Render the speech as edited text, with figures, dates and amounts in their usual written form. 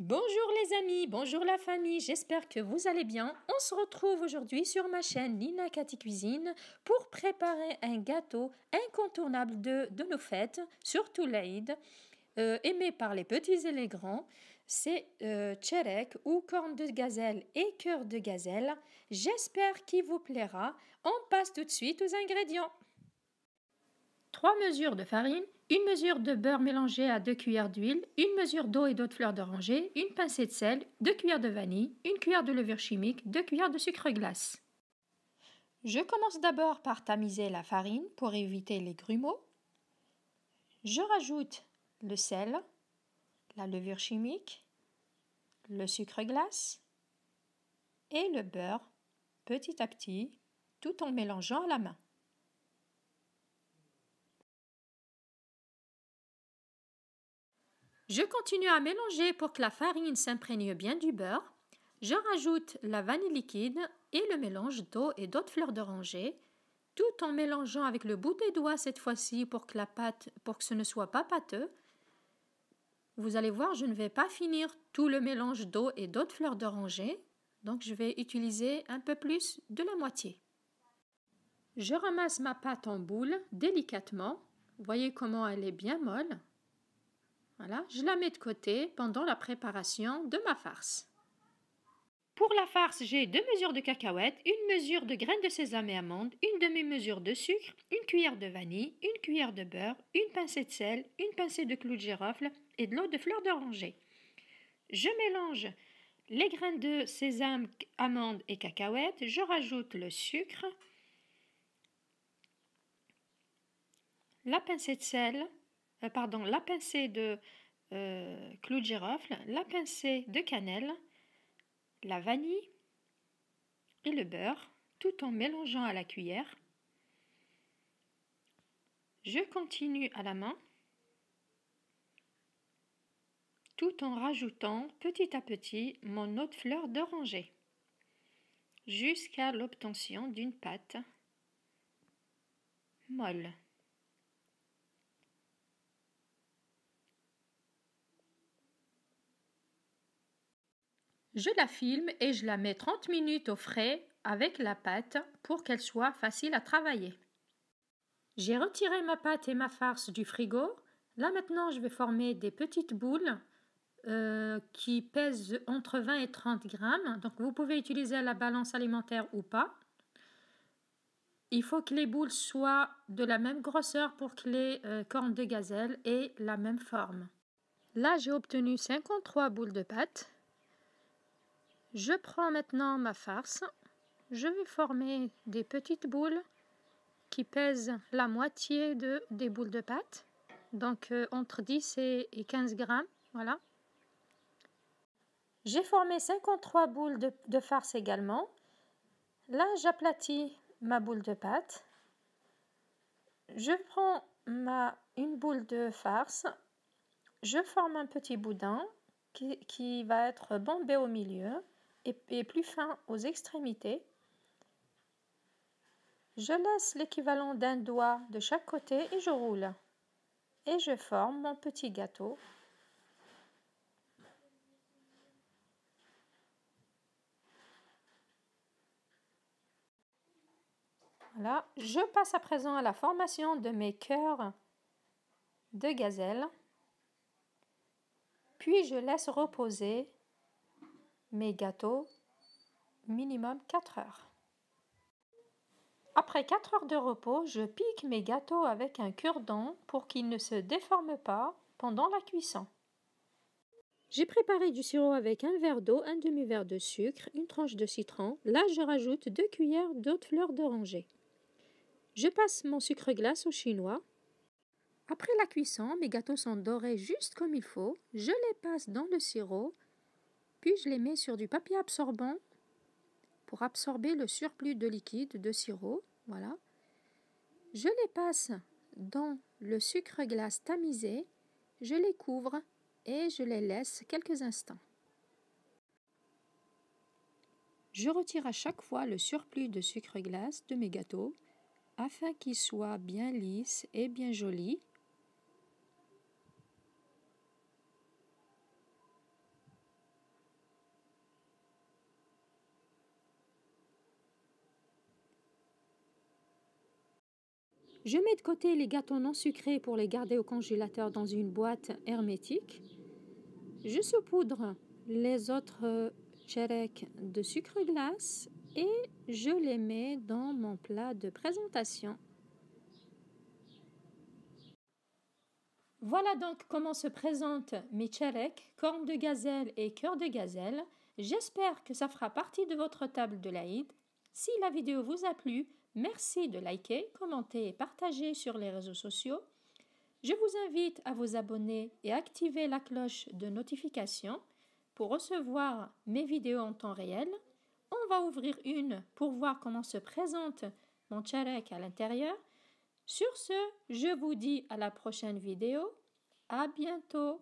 Bonjour les amis, bonjour la famille, j'espère que vous allez bien. On se retrouve aujourd'hui sur ma chaîne Lina Cathy Cuisine pour préparer un gâteau incontournable de nos fêtes, surtout l'Aïd, aimé par les petits et les grands. C'est tcherek ou corne de gazelle et cœur de gazelle. J'espère qu'il vous plaira. On passe tout de suite aux ingrédients. 3 mesures de farine, une mesure de beurre mélangé à 2 cuillères d'huile, une mesure d'eau et d'eau de fleur d'oranger, une pincée de sel, 2 cuillères de vanille, une cuillère de levure chimique, 2 cuillères de sucre glace. Je commence d'abord par tamiser la farine pour éviter les grumeaux. Je rajoute le sel, la levure chimique, le sucre glace et le beurre petit à petit, tout en mélangeant à la main. Je continue à mélanger pour que la farine s'imprègne bien du beurre. Je rajoute la vanille liquide et le mélange d'eau et d'eau de fleur d'oranger, tout en mélangeant avec le bout des doigts cette fois-ci pour que ce ne soit pas pâteux. Vous allez voir, je ne vais pas finir tout le mélange d'eau et d'eau de fleur d'oranger, donc je vais utiliser un peu plus de la moitié. Je ramasse ma pâte en boule délicatement. Voyez comment elle est bien molle. Voilà, je la mets de côté pendant la préparation de ma farce. Pour la farce, j'ai 2 mesures de cacahuètes, une mesure de graines de sésame et amandes, une demi-mesure de sucre, une cuillère de vanille, une cuillère de beurre, une pincée de sel, une pincée de clou de girofle et de l'eau de fleur d'oranger. Je mélange les graines de sésame, amandes et cacahuètes, je rajoute le sucre, la pincée de sel, la pincée de clou de girofle, la pincée de cannelle, la vanille et le beurre, tout en mélangeant à la cuillère. Je continue à la main, tout en rajoutant petit à petit mon eau de fleur d'oranger, jusqu'à l'obtention d'une pâte molle. Je la filme et je la mets 30 minutes au frais avec la pâte pour qu'elle soit facile à travailler. J'ai retiré ma pâte et ma farce du frigo. Là maintenant, je vais former des petites boules qui pèsent entre 20 et 30 grammes. Donc vous pouvez utiliser la balance alimentaire ou pas. Il faut que les boules soient de la même grosseur pour que les cornes de gazelle aient la même forme. Là, j'ai obtenu 53 boules de pâte. Je prends maintenant ma farce. Je vais former des petites boules qui pèsent la moitié des boules de pâte. Donc entre 10 et 15 grammes. Voilà. J'ai formé 53 boules de farce également. Là, j'aplatis ma boule de pâte. Je prends une boule de farce. Je forme un petit boudin qui va être bombé au milieu et plus fin aux extrémités. Je laisse l'équivalent d'un doigt de chaque côté et je roule. Et je forme mon petit gâteau. Voilà, je passe à présent à la formation de mes cœurs de gazelle. Puis je laisse reposer mes gâteaux minimum 4 heures. Après 4 heures de repos, je pique mes gâteaux avec un cure-dent pour qu'ils ne se déforment pas pendant la cuisson. J'ai préparé du sirop avec un verre d'eau, un demi-verre de sucre, une tranche de citron. Là, je rajoute 2 cuillères d'eau de fleur d'oranger. Je passe mon sucre glace au chinois. Après la cuisson, mes gâteaux sont dorés juste comme il faut. Je les passe dans le sirop, puis je les mets sur du papier absorbant pour absorber le surplus de liquide de sirop. Voilà. Je les passe dans le sucre glace tamisé, je les couvre et je les laisse quelques instants. Je retire à chaque fois le surplus de sucre glace de mes gâteaux afin qu'ils soient bien lisses et bien jolis. Je mets de côté les gâteaux non sucrés pour les garder au congélateur dans une boîte hermétique. Je saupoudre les autres tcherek de sucre glace et je les mets dans mon plat de présentation. Voilà donc comment se présentent mes tcherek, cornes de gazelle et cœur de gazelle. J'espère que ça fera partie de votre table de l'Aïd. Si la vidéo vous a plu, merci de liker, commenter et partager sur les réseaux sociaux. Je vous invite à vous abonner et activer la cloche de notification pour recevoir mes vidéos en temps réel. On va ouvrir une pour voir comment se présente mon tcherek à l'intérieur. Sur ce, je vous dis à la prochaine vidéo. À bientôt!